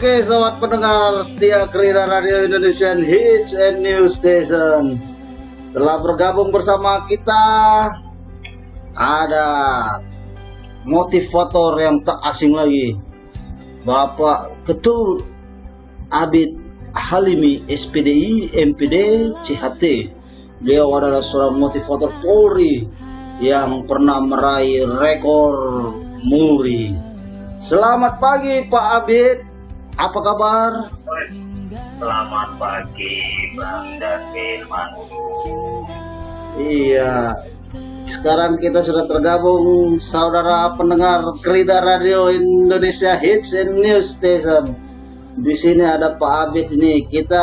Oke, sobat pendengar setia Krida Radio Indonesian Hits and News Station. Telah bergabung bersama kita ada motivator yang tak asing lagi, Bapak Ketut Abid Halimi, SPDI, MPD, CHT. Beliau adalah seorang motivator Polri yang pernah meraih rekor muri. Selamat pagi Pak Abid, apa kabar? Selamat pagi Bang David Manu. Iya, sekarang kita sudah tergabung saudara pendengar Krida Radio Indonesia Hits and News Station. Di sini ada Pak Abid ini. Kita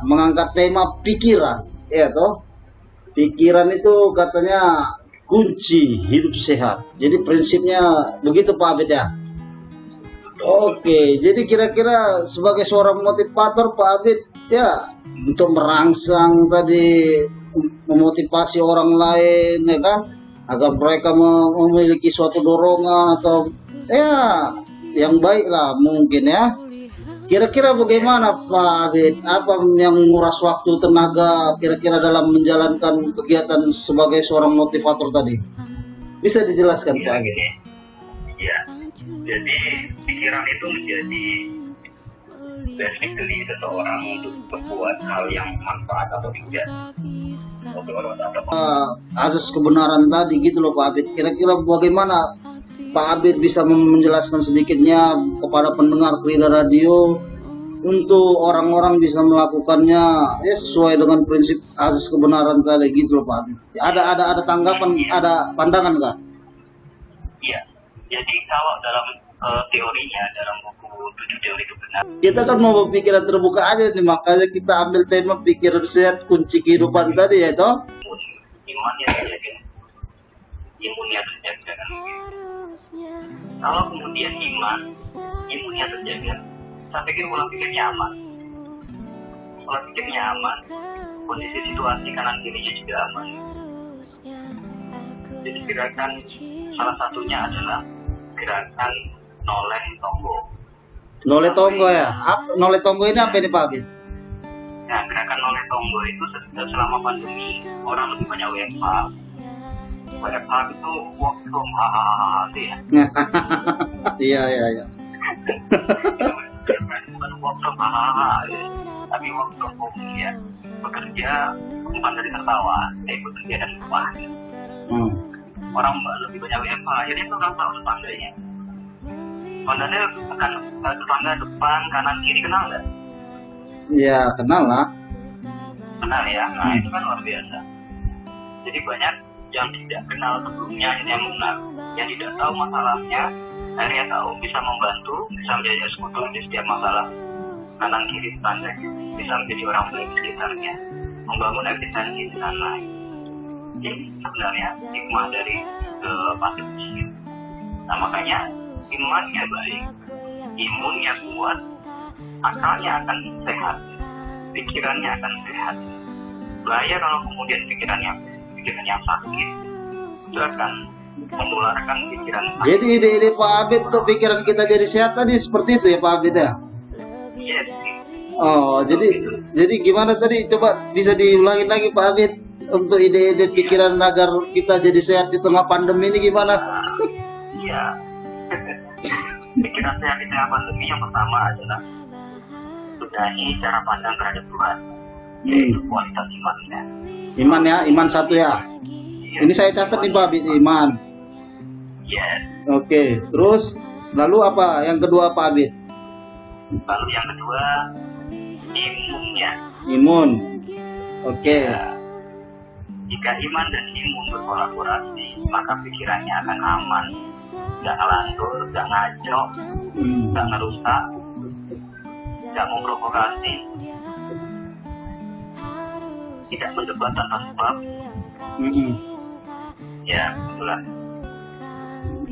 mengangkat tema pikiran, ya toh? Pikiran itu katanya kunci hidup sehat. Jadi prinsipnya begitu Pak Abid ya. Oke, jadi kira-kira sebagai seorang motivator Pak Abid ya, untuk merangsang tadi, memotivasi orang lain ya kan, agar mereka memiliki suatu dorongan atau ya yang baik lah mungkin ya. Kira-kira bagaimana Pak Abid? Apa yang menguras waktu tenaga kira-kira dalam menjalankan kegiatan sebagai seorang motivator tadi? Bisa dijelaskan Pak Abid? Ya, jadi pikiran itu menjadi basically seseorang untuk berbuat hal yang manfaat atau tidak. Asas kebenaran tadi gitu loh Pak Abid. Kira-kira bagaimana Pak Abid bisa menjelaskan sedikitnya kepada pendengar Krida Radio untuk orang-orang bisa melakukannya ya sesuai dengan prinsip asas kebenaran tadi gitu loh Pak Abid. Ada tanggapan, ada pandangan nggak? Iya. Jadi kalau dalam teorinya, dalam buku 7 teori kebenaran, Kita kan mau berpikiran terbuka aja nih, makanya kita ambil tema pikiran sehat kunci kehidupan tadi ya toh. imannya terjaga, imunnya terjaga. Kalau kemudian imunnya terjaga, saya pikir pola pikirnya aman. Pola pikirnya aman, kondisi situasi kanan kirinya juga aman. Jadi gerakan salah satunya adalah gerakan noleh tonggo. Noleh tonggo ya? Noleh tonggo ini apa ini Pak Abid? Nah, gerakan noleh tonggo itu selama pandemi orang lebih banyak WFH. WFH itu work from home ya. Iya. Bukan work from home, tapi work from home ya. Bekerja bukan dari tertawa, tapi bekerja dari rumah. Orang lebih banyak WFH, jadi itu orang tahu tetangganya. Anda akan tetangga depan, kanan, kiri kenal nggak? Ya kenal lah. Kenal ya, nah itu kan luar biasa. Jadi banyak yang tidak kenal sebelumnya, ini yang benar. Yang tidak tahu masalahnya, akhirnya tahu, bisa membantu, bisa menjadi sekutu di setiap masalah kanan kiri tetangga, bisa menjadi orang baik di sekitarnya, membangun efisiensi di sana. Ini sebenarnya hikmah dari pandemi. Nah makanya imannya baik, imunnya kuat, akalnya akan sehat, pikirannya akan sehat. Bahaya kalau kemudian pikirannya sakit, itu akan menularkan pikiran sakit. Jadi ide-ide Pak Abid tuh pikiran kita jadi sehat tadi seperti itu ya Pak Abid ya? Yes. Oh, jadi gimana tadi? Coba bisa diulangin lagi Pak Abid untuk ide-ide pikiran agar kita jadi sehat di tengah pandemi ini gimana? Iya. Pikiran sehat di tengah pandemi yang pertama adalah benahi cara pandang terhadap Tuhan, yaitu kualitas imannya. Iman ya, iman satu ya. Ini saya catat nih Pak Abid, iman. Yes. Oke, terus lalu apa? Yang kedua Pak Abid? Lalu yang kedua, imunnya. Imun. Oke. Ya. Jika iman dan imun berkolaborasi, maka pikirannya akan aman, nggak ngelantur, nggak ngaco, nggak ngerusak, nggak memprovokasi, tidak berdebat tanpa sebab. Ya, itulah.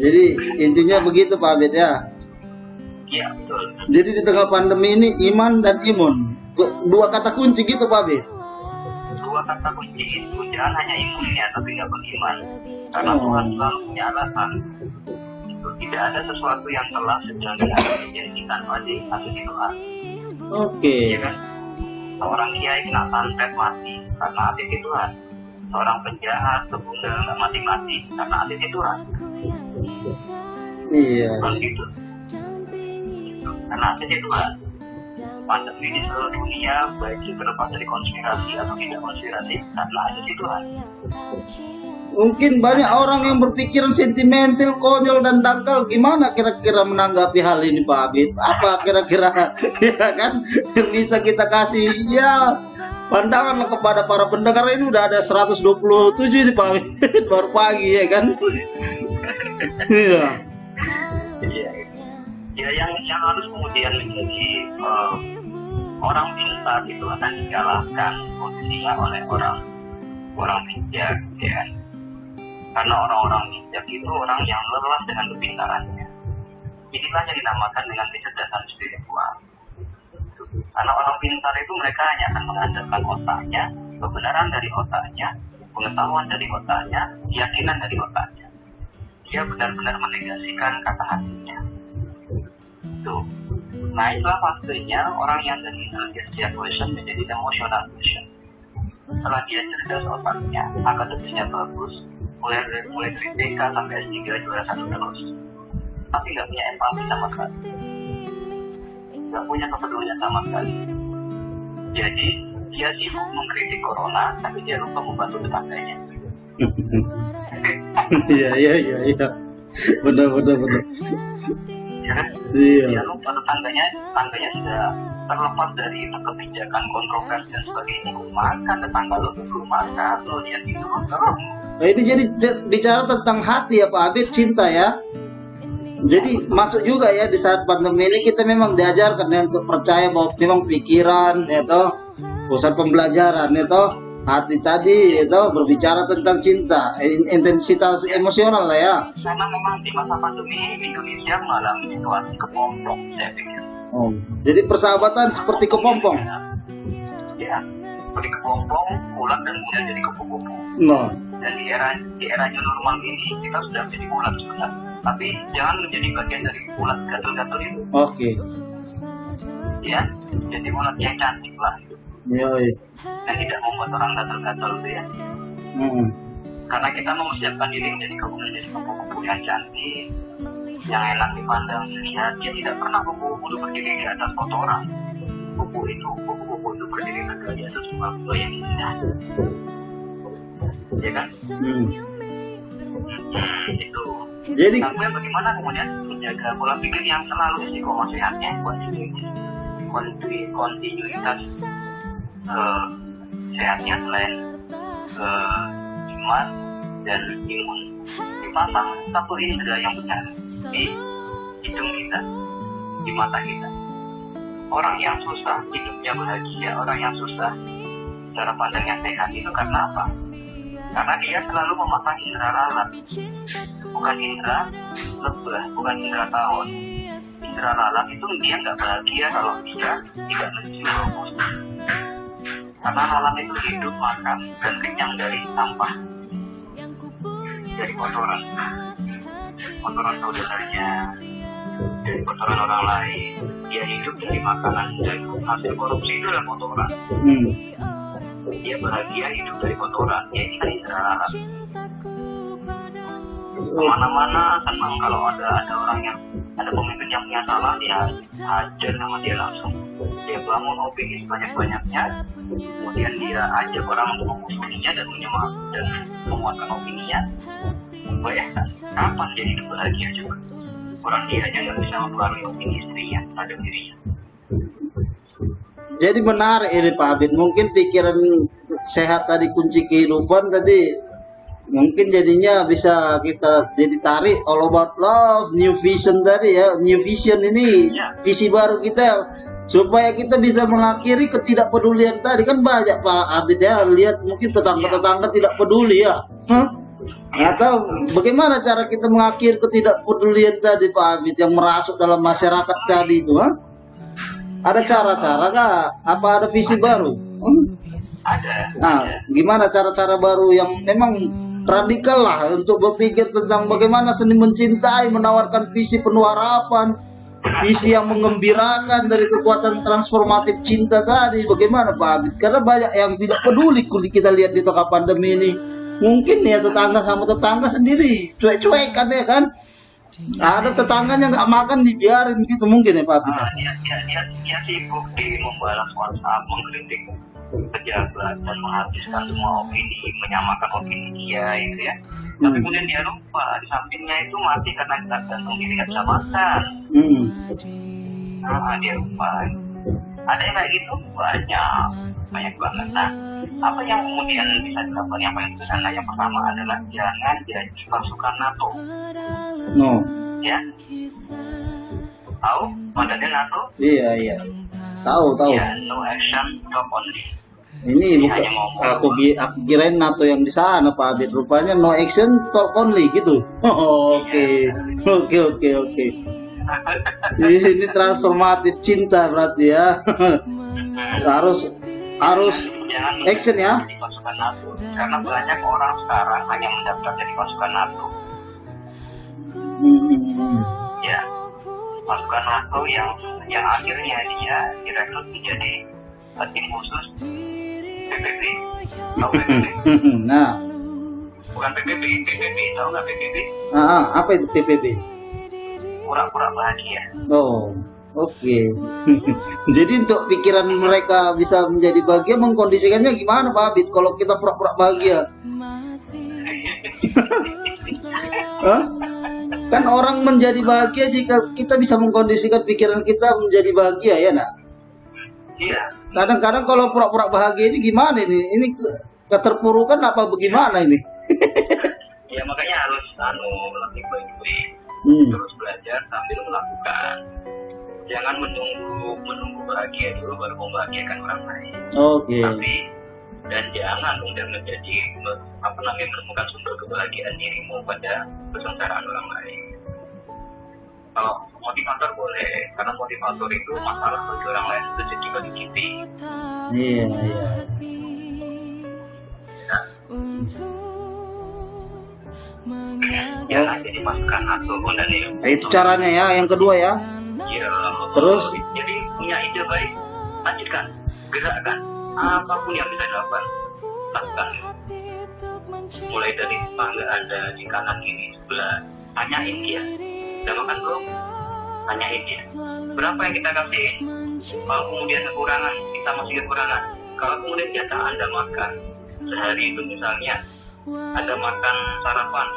Jadi intinya begitu Pak Abid ya. Iya, betul. Jadi di tengah pandemi ini iman dan imun, dua kata kunci gitu Pak Abid. Dua kata kunci itu jangan hanya imunnya tapi nggak beriman, karena Tuhan selalu punya alasan Tidak ada sesuatu yang telah sedang dijanjikan pada asasi Tuhan. Oke. Ya kan? Seorang kiai kena santet mati karena asasi Tuhan. Seorang penjahat pembunuh nggak mati-mati karena asasi Tuhan. Iya. Bukan gitu. Karena asasi Tuhan. Pandemi di seluruh dunia, baik itu terlepas dari konspirasi atau tidak konspirasi, karena asasi Tuhan. Mungkin banyak orang yang berpikiran sentimental, konyol dan dangkal. Gimana kira-kira menanggapi hal ini, Pak Abid? Apa kira-kira ya kan yang bisa kita kasih ya pandangan kepada para pendengar? Ini udah ada 127 nih, Pak Abid. Baru pagi ya kan? Iya. Ya yang harus kemudian menjadi orang pintar itu akan dikalahkan posisinya oleh orang bijak, ya kan? Karena orang-orang bijak itu orang yang lelah dengan kepintarannya. Inilah yang dinamakan dengan kecerdasan spiritual. Karena orang pintar itu mereka hanya akan mengandalkan otaknya, kebenaran dari otaknya, pengetahuan dari otaknya, keyakinan dari otaknya. Dia benar-benar menegasikan kata hatinya. Tuh. Nah, itulah fasenya orang yang dari intelligence quotient menjadi emotional quotient. Setelah dia cerdas otaknya, akademisnya bagus, mulai dari TK sampai S3 juara 1 terus, tapi nggak punya empati sama sekali, nggak punya kepedulian sama sekali. Jadi dia sibuk mengkritik corona, tapi dia lupa membantu tetangganya. Iya. Benar. Ya kan? Iya. Dia lupa tetangganya sudah terlepas dari kebijakan kontroversi dan sebagainya. Makan tetangga lo belum makan, lo dia tidur terus. Nah, ini jadi bicara tentang hati ya Pak Abid, cinta ya. Jadi masuk juga ya di saat pandemi ini kita memang diajarkan ya untuk percaya bahwa memang pikiran ya toh pusat pembelajaran ya toh hati tadi ya toh berbicara tentang cinta, intensitas emosional lah ya. Karena memang di masa pandemi ini Indonesia mengalami situasi kepompong, saya pikir. Oh, jadi persahabatan seperti kepompong. Ya, seperti kepompong, ulat dan kemudian jadi kupu-kupu. No. Dan di era new normal ini kita sudah menjadi ulat sebenarnya. Tapi jangan menjadi bagian dari ulat gatel-gatel itu. Oke. Ya, jadi ulat yang cantik lah. Iya. Dan tidak membuat orang gatel-gatel itu ya. Karena kita mempersiapkan diri menjadi kupu-kupu yang cantik, yang enak dipandang dilihat. Dia tidak pernah kupu-kupu itu berdiri di atas kotoran. Kupu-kupu itu berdiri di atas sebuah yang indah. Ya kan? Itu. Jadi Kemudian bagaimana kemudian menjaga pola pikir yang selalu istiqomah sehatnya, kontinuitas sehatnya selain iman dan imun. Dipasang satu indera yang benar di hidung kita, di mata kita. Orang yang susah hidupnya bahagia, orang yang susah cara pandang yang sehat itu karena apa? Karena dia selalu memasang indera lalat, bukan indera lebah, bukan indera tawon. Indera lalat itu dia nggak bahagia kalau dia tidak mencium. Karena lalat itu hidup, makan, dan kenyang dari sampah, dari kotoran saudaranya, dari kotoran orang lain. Dia hidup dari makanan dan hasil korupsi itu adalah kotoran. Dia bahagia hidup dari kotoran. Ya ini kan indera lalat. Kemana-mana senang kalau ada orang yang ada pemimpin yang punya salah, dia hajar sama dia langsung. Dia bangun opini sebanyak-banyaknya, kemudian dia ajak orang untuk memusuhinya dan menguatkan opininya. Bayangkan, kapan dia hidup bahagia coba? Orang dia aja nggak bisa mempengaruhi opini istrinya terhadap dirinya. jadi menarik ini Pak Abid. Mungkin pikiran sehat tadi kunci kehidupan tadi. Mungkin jadinya bisa kita jadi tarik all about love, new vision tadi ya. New vision ini visi baru kita supaya kita bisa mengakhiri ketidakpedulian tadi. Kan banyak Pak Abid ya, lihat mungkin tetangga-tetangga tidak peduli ya. Atau bagaimana cara kita mengakhiri ketidakpedulian tadi Pak Abid yang merasuk dalam masyarakat tadi itu? Ada cara-cara kah? Apa ada visi baru? Ada. Nah, gimana cara-cara baru yang memang radikal lah untuk berpikir tentang bagaimana seni mencintai, menawarkan visi penuh harapan, visi yang menggembirakan dari kekuatan transformatif cinta tadi. Bagaimana Pak Abid? Karena banyak yang tidak peduli kita lihat di tengah pandemi ini. Mungkin ya tetangga sama tetangga sendiri cuek-cuekan ya kan. Ada tetangganya nggak makan dibiarin gitu mungkin ya Pak Abid. Dia sibuk di membalas WhatsApp, mengkritik pejabat dan menghabiskan semua opini, menyamakan opini dia itu ya. Tapi kemudian dia lupa di sampingnya itu mati karena gantung diri nggak bisa makan. Dia lupa. Ada yang kayak gitu banyak banget. Nah, apa yang kemudian bisa dilakukan yang paling sederhana? Yang pertama adalah jangan jadi pasukan NATO. No. Ya, tahu modelnya NATO? Iya. Tahu. Ya, no action, talk only. Ini bukan aku kirain NATO yang di sana Pak Abid, rupanya no action talk only gitu. Oke. Ini transformatif cinta berarti ya. harus action ya. Jadi pasukan NATO. Karena banyak orang sekarang hanya mendaftar jadi pasukan NATO. Ya, pasukan NATO yang akhirnya dia direkrut menjadi tim khusus PBB. Tahu PBB? Nah, bukan PBB, tahu nggak PBB? Apa itu PBB? Pura-pura bahagia. Oh, oke. Jadi untuk pikiran mereka bisa menjadi bahagia, mengkondisikannya gimana Pak Abid? Kalau kita pura-pura bahagia, kan orang menjadi bahagia jika kita bisa mengkondisikan pikiran kita menjadi bahagia ya nak? Iya. Kadang-kadang kalau pura-pura bahagia ini gimana ini? Ini keterpurukan apa bagaimana ini? Ya makanya harus lebih baik-baik. Terus belajar sambil melakukan. Jangan menunggu bahagia dulu baru membahagiakan orang lain. Oke. Dan jangan udah menjadi menemukan sumber kebahagiaan dirimu pada kesengsaraan orang lain. Kalau motivator boleh, karena motivator itu masalah bagi orang lain itu jadi bagi kita. Iya. Jangan jadi pasukan NATO dan itu caranya ya. Yang kedua ya. Iya. Terus? Jadi punya ide baik, lanjutkan, gerakkan. Apapun yang bisa dilakukan, lakukan. Mulai dari tetangga Anda di kanan kiri sebelah, tanyain dia, udah makan belum? Tanyain dia, berapa yang kita kasih? Kalau kemudian kekurangan, kita masih kekurangan. Kalau kemudian jatah Anda makan sehari itu misalnya Anda makan sarapan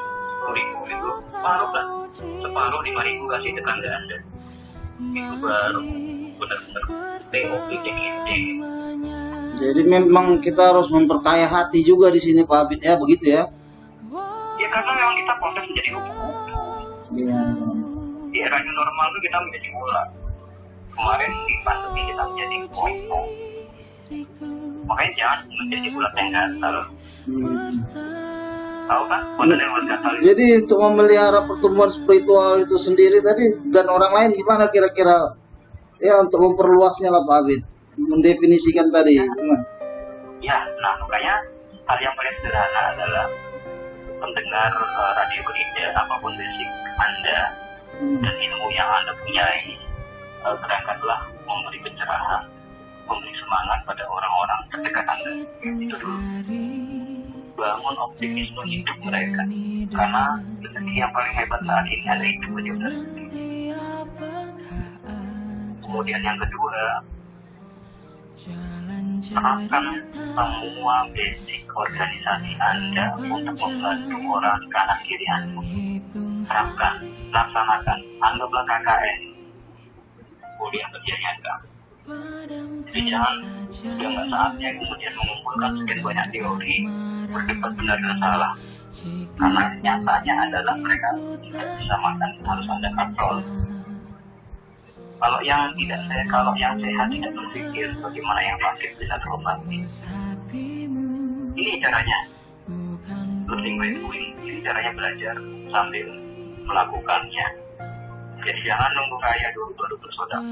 10.000 itu separuh 5.000 kasih tetangga Anda. Itu baru benar-benar TOP ide. Jadi memang kita harus memperkaya hati juga di sini Pak Abid ya, begitu ya? Ya karena memang kita proses menjadi kupu-kupu. Iya. Di era new normal itu kita menjadi ular. Kemarin di pandemi kita menjadi koino. Makanya jangan menjadi ular yang gatal. Tahu kan modelnya ular gatal itu? Jadi untuk memelihara pertumbuhan spiritual itu sendiri tadi dan orang lain gimana kira-kira? Ya untuk memperluasnya lah Pak Abid, mendefinisikan tadi. Ya, nah makanya hal yang paling sederhana adalah mendengar radio Gerida, apapun basic Anda dan ilmu yang Anda punyai, berangkatlah memberi pencerahan, memberi semangat pada orang-orang terdekat Anda. Itu dulu. Bangun optimisme hidup mereka, karena rezeki yang paling hebat saat ini ada hidup aja udah rezeki. Kemudian yang kedua, terapkan semua basic organisasi Anda untuk membantu orang kanan kiri Anda. Terapkan, laksanakan, anggaplah KKN, kuliah kerja nyata. Jadi jangan, sudah nggak saatnya kemudian mengumpulkan sekian banyak teori, berdebat benar dan salah. Karena nyatanya adalah mereka tidak bisa makan, harus Anda kontrol. Kalau yang sehat tidak berpikir, bagaimana yang sakit bisa terobati. Ini caranya. Learning by doing. Ini caranya belajar sambil melakukannya. Jadi jangan nunggu kaya dulu baru bersedekah.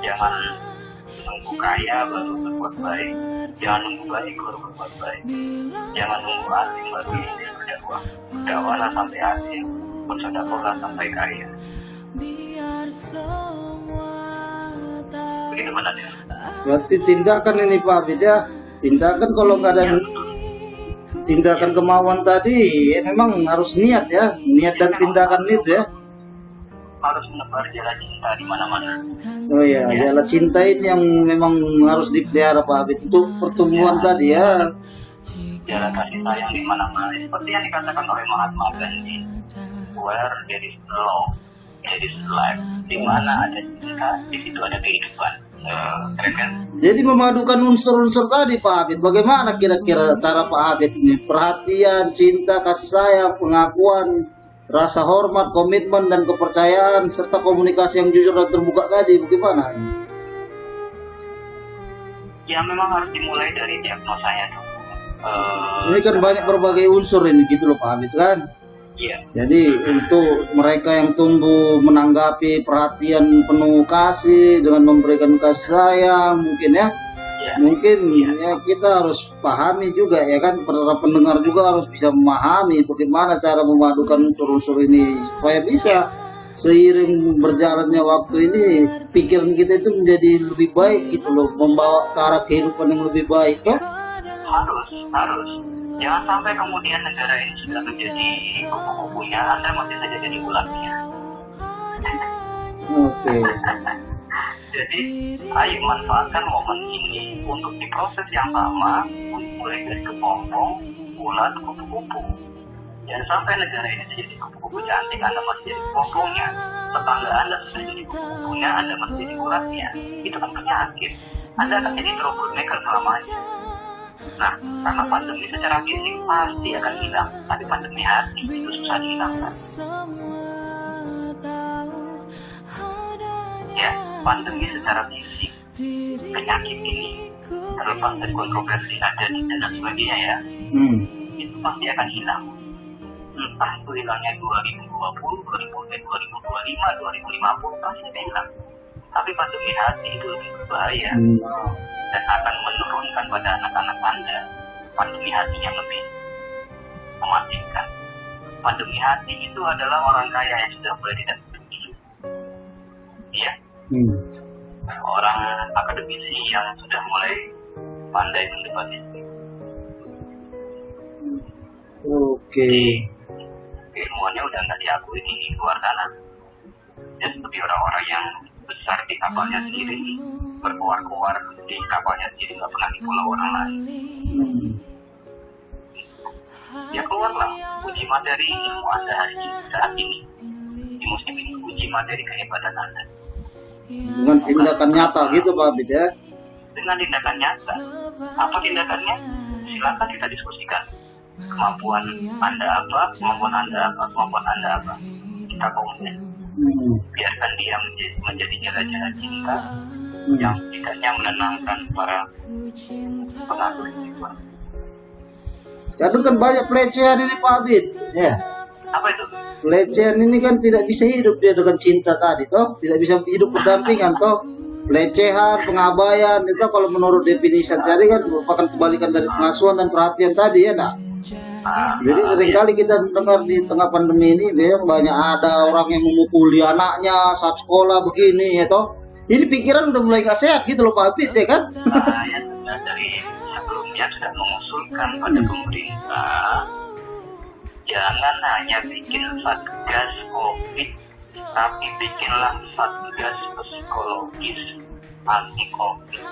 Jangan Nunggu kaya baru berbuat baik. Jangan nunggu baik baru berbuat baik. Jangan nunggu alim baru ingin berdakwah. Berdakwahlah sampai alim, bersedekahlah sampai kaya. Begitu benarnya. Berarti tindakan ini Pak Abid ya. Tindakan kalau nggak ada tindakan kemauan tadi, ya memang harus niat ya. Niat dan tindakan itu ya. Harus menebar jalan cinta di mana-mana. Oh iya, jalan cinta ini yang memang harus dipelihara Pak Abid untuk pertumbuhan tadi ya. Jalan kasih sayang di mana-mana. Seperti yang dikatakan oleh Mahatma Gandhi, where there is love, there is life. Di mana ada cinta, di situ ada kehidupan. Keren kan? Jadi memadukan unsur-unsur tadi Pak Abid. Bagaimana kira-kira cara Pak Abid ini? Perhatian, cinta, kasih sayang, pengakuan, rasa hormat, komitmen dan kepercayaan serta komunikasi yang jujur dan terbuka tadi. Bagaimana ini? Ya memang harus dimulai dari diagnosanya dulu. Ini kan banyak berbagai unsur ini gitu loh Pak Abid kan. Iya. Jadi untuk mereka yang tumbuh menanggapi perhatian penuh kasih dengan memberikan kasih sayang mungkin ya. Mungkin ya kita harus pahami juga ya kan, para pendengar juga harus bisa memahami bagaimana cara memadukan unsur-unsur ini supaya bisa seiring berjalannya waktu ini pikiran kita itu menjadi lebih baik gitu loh, membawa ke arah kehidupan yang lebih baik toh. Harus. Jangan sampai kemudian negara ini sudah menjadi kupu-kupunya, Anda masih saja jadi ulatnya. Oke. Jadi, ayo manfaatkan momen ini untuk diproses yang sama, mulai dari kepompong, ulat, kupu-kupu. Jangan sampai negara ini jadi kupu-kupu cantik, Anda masih jadi kepompongnya. Tetangga Anda sudah jadi kupu-kupunya, Anda masih jadi ulatnya. Itu kan penyakit. Anda akan jadi troublemaker selamanya. Nah, karena pandemi secara fisik pasti akan hilang, tapi pandemi hati itu susah dihilangkan. Ya, pandemi secara fisik, penyakit ini terlepas dari kontroversi ada dan sebagainya ya, itu pasti akan hilang. Entah itu hilangnya 2020, 2025, 2050 pasti akan hilang. Tapi pandemi hati itu lebih berbahaya dan akan menurunkan pada anak-anak Anda pandemi hati yang lebih mematikan. Pandemi hati itu adalah orang kaya yang sudah mulai tidak peduli. Iya. Orang akademisi yang sudah mulai pandai mendebat itu. Oke. Ilmuannya udah nggak diakui di luar sana. Ya seperti orang-orang yang besar di kapalnya sendiri, berkuar-kuar di kapalnya sendiri, nggak pernah di pulau orang lain. Ya keluarlah uji materi ilmu Anda hari ini, saat ini, di musim ini, uji materi kehebatan Anda. Dengan tindakan nyata gitu Pak Abid ya. Dengan tindakan nyata. Apa tindakannya? Silakan kita diskusikan. Kemampuan Anda apa, kemampuan Anda apa, kemampuan Anda apa. Kita komunikasi. Biarkan dia menjadi jalan-jalan cinta yang setidaknya menenangkan para pengatur jiwa. Kadang kan banyak pelecehan ini Pak Abid ya. Apa itu? Pelecehan ini kan tidak bisa hidup dia dengan cinta tadi toh, tidak bisa hidup berdampingan toh. Pelecehan, pengabaian itu kalau menurut definisi tadi kan merupakan kebalikan dari pengasuhan dan perhatian tadi ya nak. Jadi seringkali kita mendengar di tengah pandemi ini banyak ada orang yang memukuli anaknya saat sekolah begini ya toh. Ini pikiran udah mulai gak sehat gitu loh Pak Abid ya kan. Ya sudah dari sebelumnya sudah mengusulkan pada pemerintah, jangan hanya bikin satgas COVID, tapi bikinlah satgas psikologis anti COVID.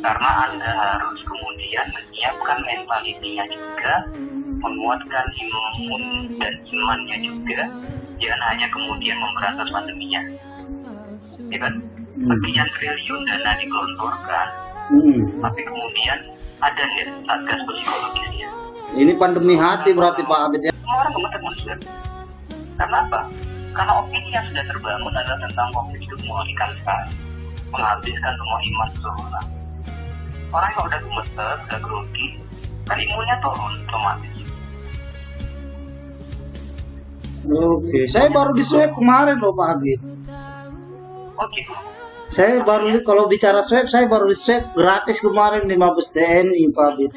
Karena Anda harus kemudian menyiapkan mentalitinya juga, menguatkan imun dan imannya juga. Jangan hanya kemudian memberantas pandeminya. Ya kan? Sekian triliun dana digelontorkan, tapi kemudian ada satgas psikologisnya. Ini pandemi hati berarti Pak Abid ya. Semua orang gemeter. Karena apa? Karena opini yang sudah terbangun adalah tentang COVID itu memulihkan sekali, menghabiskan semua iman seseorang. Orang yang udah gemeter, udah grogi, kan imunnya turun otomatis. Oke, saya baru di swab kemarin loh Pak Abid. Oh gitu. Saya baru kalau bicara swab, saya baru di swab gratis kemarin di Mabes TNI, Pak Abid.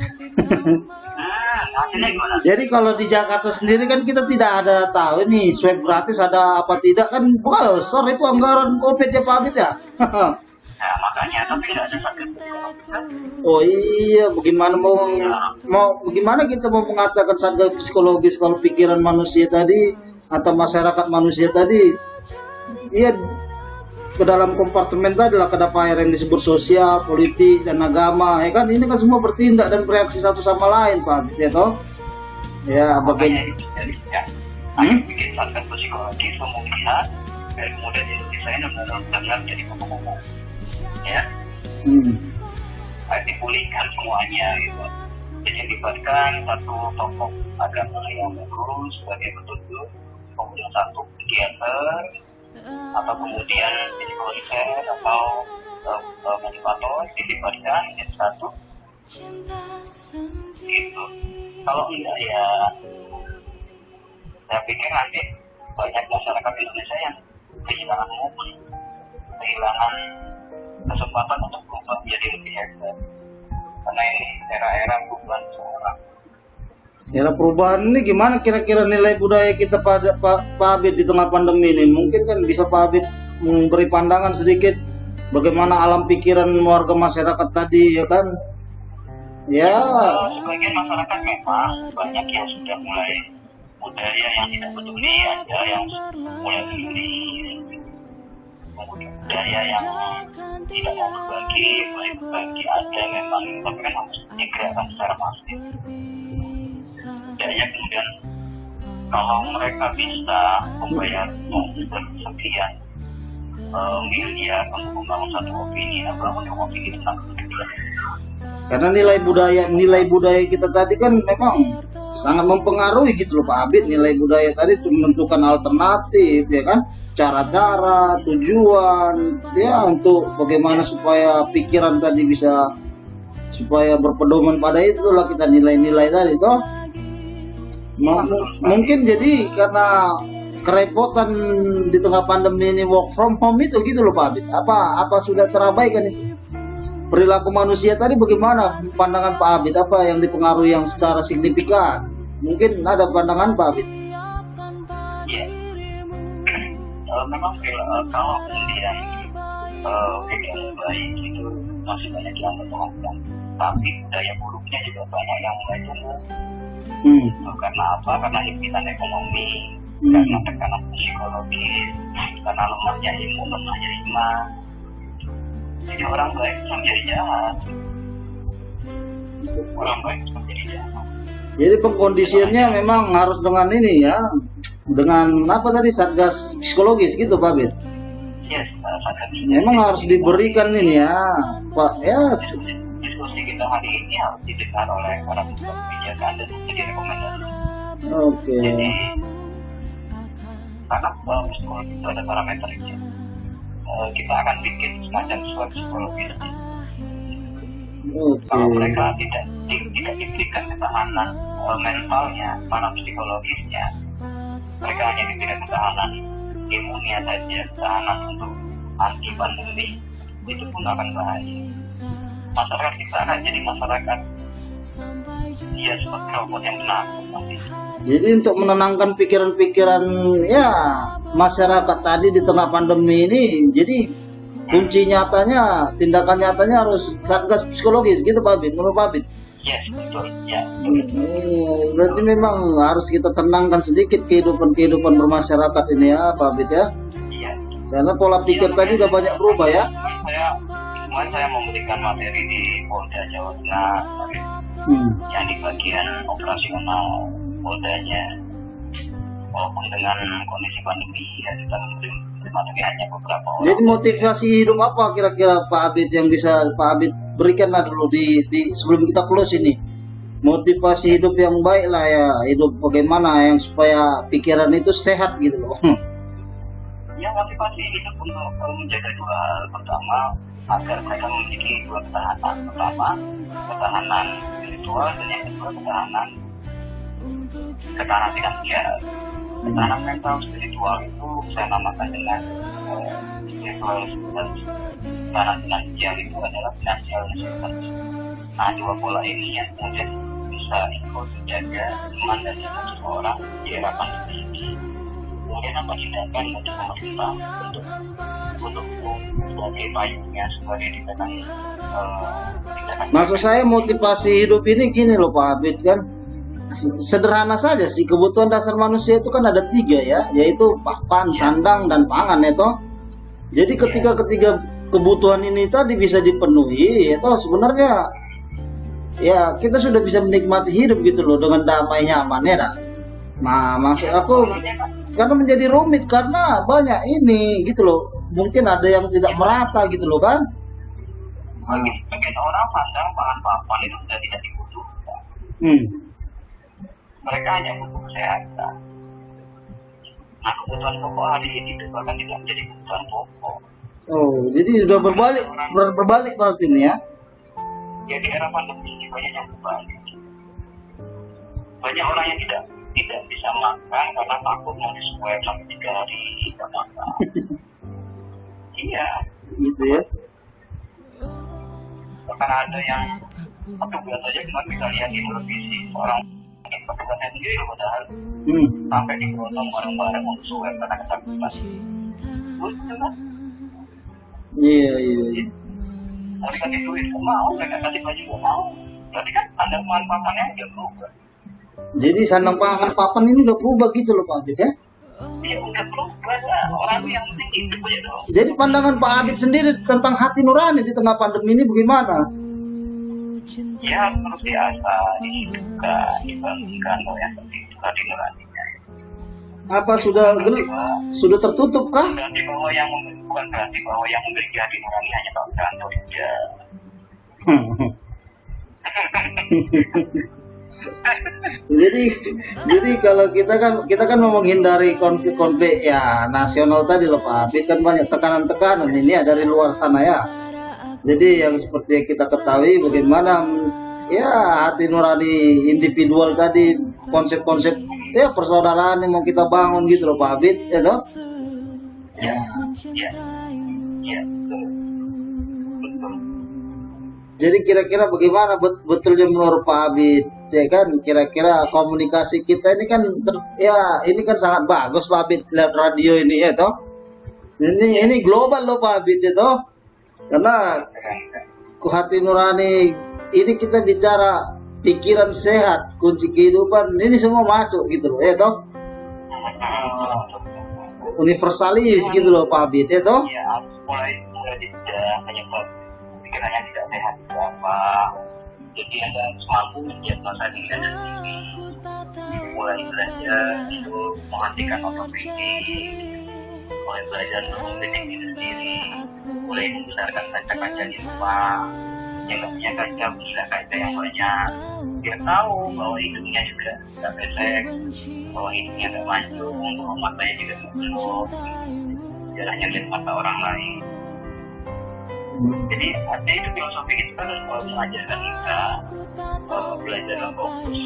Hasilnya gimana? Jadi kalau di Jakarta sendiri kan kita tidak ada tahu nih swab gratis ada apa tidak kan. Wah, sorry itu anggaran COVID ya Pak Abid ya. Nah, makanya tapi tidak ada sakit. Oh iya, bagaimana bagaimana kita mau mengatakan satgas psikologis kalau pikiran manusia tadi atau masyarakat manusia tadi, iya ke dalam kompartemen tadi lah kedapaian yang disebut sosial, politik dan agama, ya kan ini kan semua bertindak dan bereaksi satu sama lain, Pak, ya toh? Ya, bagaimana? Ya, bikin satgas psikologi kemungkinan dari kemudian Indonesia ini benar-benar jadi pokok-pokok, ya, dipulihkan semuanya gitu. Jadi libatkan satu tokoh agama yang lurus sebagai petunjuk, kemudian satu psikiater atau kemudian psikolog atau motivator dilibatkan yang satu gitu. Kalau enggak ya saya pikir nanti banyak masyarakat Indonesia yang kehilangan momen, kehilangan kesempatan untuk berubah menjadi lebih hebat karena ini era-era perubahan seorang. Era perubahan ini gimana kira-kira nilai budaya kita pada Pak Abid di tengah pandemi ini? Mungkin kan bisa Pak Abid memberi pandangan sedikit bagaimana alam pikiran warga masyarakat tadi, ya kan? Ya. Sebagian masyarakat memang banyak yang sudah mulai budaya yang tidak peduli, ada yang mulai peduli, kemudian budaya yang tidak mau berbagi, mulai berbagi, ada memang, tapi kan harus digerakkan secara masif. Budaya kemudian kalau mereka bisa membayar sekian miliar untuk membangun satu opini, bangun opini tentang kebetulan. Karena nilai budaya kita tadi kan memang sangat mempengaruhi gitu loh Pak Abid. Nilai budaya tadi itu menentukan alternatif, ya kan, cara-cara, tujuan, ya untuk bagaimana supaya pikiran tadi bisa supaya berpedoman pada itulah kita nilai-nilai tadi toh. Mungkin jadi karena kerepotan di tengah pandemi ini work from home itu gitu loh Pak Abid. Apa sudah terabaikan itu? Perilaku manusia tadi bagaimana pandangan Pak Abid? Apa yang dipengaruhi yang secara signifikan? Mungkin ada pandangan Pak Abid? Ya, memang kalau kemudian yang baik itu masih banyak yang berkembang, tapi daya buruknya juga banyak yang mulai tumbuh. Karena apa? Karena himpitan ekonomi, karena tekanan psikologis, karena lemahnya imun, lemahnya iman. Jadi orang baik bisa menjadi jahat. Orang baik bisa menjadi jahat. Jadi pengkondisiannya memang harus dengan ini ya, dengan apa tadi satgas psikologis gitu Pak Abid. Yes, memang harus diberikan ini ya, Pak ya. Diskusi kita hari ini harus didengar oleh para kebijakan dan menjadi rekomendasi. Oke. Jadi karena psikologi itu ada parameternya. Kita akan bikin semacam swab psikologis. Kalau mereka tidak diberikan ketahanan mentalnya, mana psikologisnya, mereka hanya diberikan ketahanan imunnya saja, ketahanan untuk anti pandemi, itu pun akan bahaya. Masyarakat kita akan jadi masyarakat dia seperti robot yang menakut. Jadi untuk menenangkan pikiran-pikiran ya masyarakat tadi di tengah pandemi ini, jadi kunci nyatanya, tindakan nyatanya harus satgas psikologis gitu Pak Abid, menurut Pak Abid? Yes, betul. Ya. Berarti memang harus kita tenangkan sedikit kehidupan bermasyarakat ini ya Pak Abid ya? Iya. Karena pola pikir tadi udah banyak berubah ya? Saya memberikan materi di Polda Jawa Tengah, yang di bagian operasional Poldanya, walaupun dengan kondisi pandemi ya kita memberi materi hanya beberapa orang. Jadi motivasi hidup apa kira-kira Pak Abid yang bisa Pak Abid berikanlah dulu di sebelum kita close ini? Motivasi hidup yang baik lah ya, hidup bagaimana yang supaya pikiran itu sehat gitu loh. Ya, motivasi hidup untuk menjaga dua hal. Pertama, agar mereka memiliki dua ketahanan. Pertama, ketahanan spiritual, dan yang kedua ketahanan ketahanan finansial. Ketahanan mental spiritual itu saya namakan dengan spiritual resilience. Ketahanan finansial itu adalah financial resilience. Nah, dua pola ini yang kemudian bisa ikut menjaga iman dan iman seseorang di era pandemi ini. Kemudian apa tindakan untuk pemerintah untuk sebagai payungnya, sebagai tindakan Maksud saya motivasi hidup ini gini loh Pak Abid kan, sederhana saja sih, kebutuhan dasar manusia itu kan ada 3 ya, yaitu papan, sandang, dan pangan ya toh. Jadi ketika kebutuhan ini tadi bisa dipenuhi ya toh, sebenarnya ya kita sudah bisa menikmati hidup gitu loh dengan damai nyaman ya dah. Nah maksud aku karena menjadi rumit karena banyak ini gitu loh, mungkin ada yang tidak merata gitu loh kan. Bagian orang pandang pangan papan itu sudah tidak dibutuhkan. Mereka hanya butuh kesehatan. Nah, kebutuhan pokok hari ini itu bahkan tidak menjadi kebutuhan pokok. Oh, jadi sudah berbalik berarti ini ya? Ya di era pandemi ini banyak yang berbalik. Banyak orang yang tidak bisa makan karena takut mau disuap sampai 3 hari tidak makan. Iya. Gitu ya? Bahkan ada yang petugas saja cuma kita lihat di televisi orang petugasnya sendiri padahal sampai digotong bareng-bareng untuk suap karena ketakutan. Lucu kan? Iya. Mau dikasih duit nggak mau, mereka kasih baju nggak mau. Berarti kan ada manfaatnya udah berubah. Jadi sandang pangan papan ini udah berubah gitu loh Pak Abid ya? Ya udah berubah lah, orang yang penting hidup aja dong. Jadi pandangan Pak Abid sendiri tentang hati nurani di tengah pandemi ini bagaimana? Ya terus biasa dihidupkan, dibangunkan oleh yang penting itu hati nuraninya. Apa sudah tertutup kah? Berarti bahwa yang bukan berarti bahwa yang memiliki hati nurani hanya Pak Wiranto saja. jadi kalau kita kan mau menghindari konflik ya nasional tadi loh Pak Abid, kan banyak tekanan ini ya dari luar sana ya. Jadi yang seperti yang kita ketahui bagaimana ya hati nurani individual tadi, konsep-konsep ya persaudaraan yang mau kita bangun gitu loh Pak Abid ya toh. Ya. Jadi kira-kira bagaimana betulnya menurut Pak Abid ya kan, kira-kira komunikasi kita ini kan ini kan sangat bagus Pak Abid lewat radio ini ya toh. Ini global loh Pak Abid ya toh. Karena hati nurani ini kita bicara pikiran sehat, kunci kehidupan, ini semua masuk gitu loh ya toh. Universalis gitu loh Pak Abid ya toh. Ya, mulai tidak hanya pikiran yang tidak sehat itu apa. Jadi Anda harus mampu mendiagnosa diri Anda sendiri. Mulai belajar untuk menghentikan otokritik, mulai belajar untuk mengkritik diri sendiri, mulai membesarkan kaca-kaca di rumah yang nggak punya kaca, punya kaca yang banyak, biar tahu bahwa hidungnya juga nggak pesek, bahwa hidungnya nggak mancung, bahwa matanya juga nggak penuh, jangan hanya lihat mata orang lain. Jadi artinya itu filosofi itu kan harus mengajarkan kita belajar fokus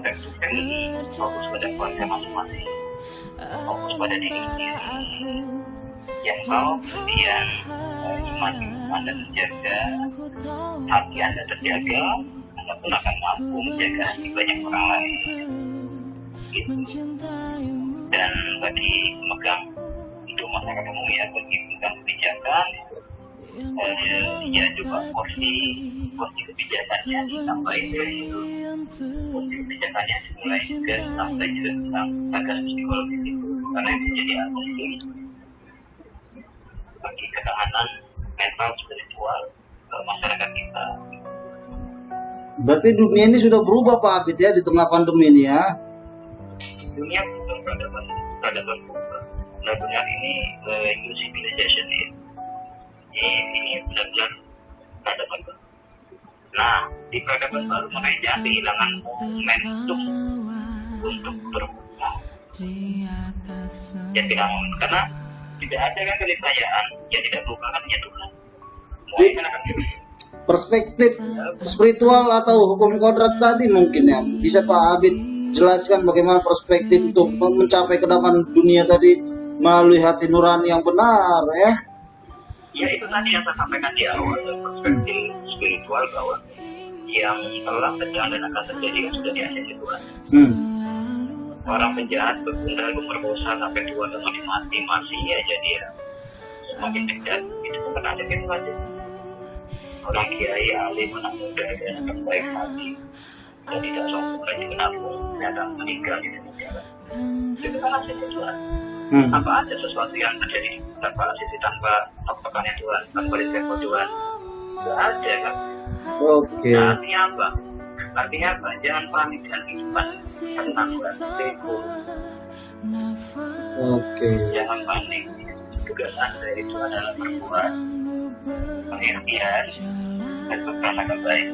back to family, fokus pada keluarga masing-masing, fokus pada diri sendiri. Yang kalau kemudian iman Anda terjaga, hati Anda terjaga, Anda pun akan mampu menjaga hati banyak orang lain. Gitu. Dan bagi pemegang hidup masyarakat umum ya, bagi pemegang kebijakan, ya juga porsi kebijakannya ditambahin dari itu, porsi kebijakannya dimulai juga sampai juga tentang agar psikologis itu, karena itu menjadi penting bagi ketahanan mental spiritual masyarakat kita. Berarti dunia ini sudah berubah Pak Abid ya di tengah pandemi ini ya. Dunia bukan peradaban berubah. Benar-benar ini new civilization ini benar-benar peradaban baru. Nah, di peradaban baru mereka kehilangan momentum untuk berubah. Ya tidak momen, karena tidak ada kan keniscayaan yang tidak berubah kan hanya Tuhan. Perspektif spiritual atau hukum kodrat tadi mungkin ya bisa Pak Abid jelaskan bagaimana perspektif untuk mencapai kedamaian dunia tadi melalui hati nurani yang benar ya. Ya itu tadi yang saya sampaikan di awal, perspektif spiritual bahwa yang telah sedang dan akan terjadi kan sudah diakhiri Tuhan. Orang penjahat berguna memperkosa sampai 2 tahun mati aja dia semakin dekat, itu bukan ada yang wajib. Orang kiai, alim, anak muda dan anak baik hati dan tidak sombong dan kenapa ternyata meninggal di dalam jalan. Itu kan hasilnya Tuhan. Apa ada sesuatu yang terjadi tanpa asisi, tanpa apapun Tuhan, tanpa risiko Tuhan? Tidak ada kan? Oke. Nah, artinya apa? Artinya apa? Jangan panik dengan kehidupan tenang dan risiko. Oke. Jangan panik. Tugas Anda itu adalah berbuat pengertian dan berprasangka baik.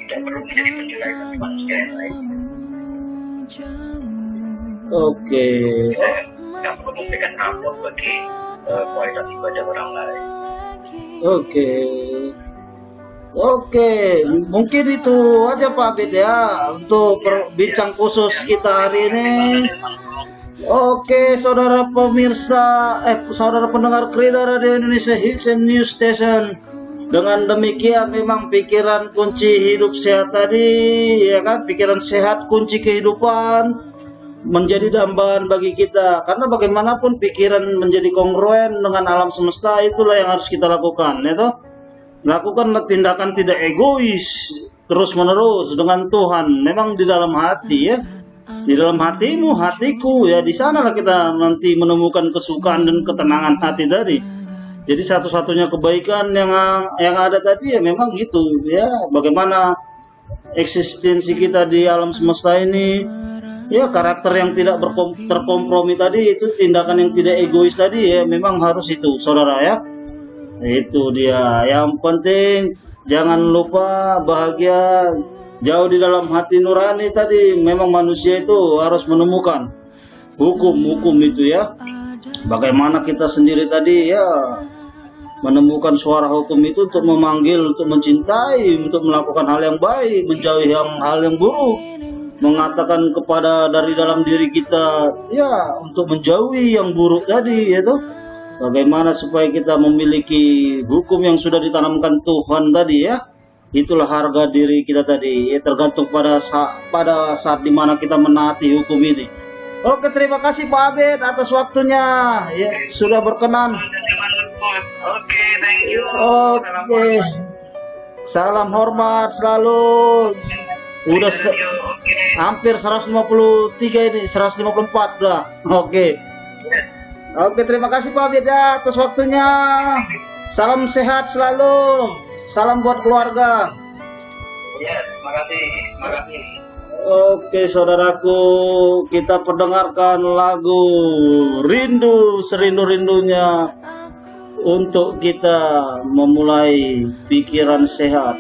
Tidak perlu menjadi penilai bagi manusia yang lain. Oke. Tidak perlu memberikan rapor bagi kualitas ibadah orang lain. Oke, mungkin itu aja Pak Abid ya untuk bincang khusus kita hari ini. Oke, saudara pemirsa, saudara pendengar Krida Radio Indonesia Hits and News Station. Dengan demikian memang pikiran kunci hidup sehat tadi, ya kan? Pikiran sehat kunci kehidupan menjadi dambaan bagi kita. Karena bagaimanapun pikiran menjadi kongruen dengan alam semesta, itulah yang harus kita lakukan, ya toh? Lakukan tindakan tidak egois terus menerus dengan Tuhan. Memang di dalam hati ya. Di dalam hatimu, hatiku ya, di sanalah kita nanti menemukan kesukaan dan ketenangan hati tadi. Jadi satu-satunya kebaikan yang ada tadi ya memang gitu ya, bagaimana eksistensi kita di alam semesta ini ya, karakter yang tidak terkompromi tadi, itu tindakan yang tidak egois tadi ya, memang harus itu saudara ya. Itu dia, yang penting jangan lupa bahagia jauh di dalam hati nurani tadi. Memang manusia itu harus menemukan hukum-hukum itu ya. Bagaimana kita sendiri tadi ya menemukan suara hukum itu untuk memanggil, untuk mencintai, untuk melakukan hal yang baik, menjauhi hal yang buruk, mengatakan kepada dari dalam diri kita ya untuk menjauhi yang buruk tadi yaitu bagaimana supaya kita memiliki hukum yang sudah ditanamkan Tuhan tadi ya. Itulah harga diri kita tadi ya, tergantung pada saat dimana kita menaati hukum ini. Oke, terima kasih Pak Abid atas waktunya ya, sudah berkenan. Oke, thank you. Oke, salam hormat selalu. Udah hampir 153 ini, 154 udah. Oke, terima kasih Pak Abid ya, atas waktunya. Salam sehat selalu. Salam buat keluarga. Ya, terima kasih. Oke saudaraku, kita pendengarkan lagu Rindu Serindu-rindunya untuk kita memulai pikiran sehat.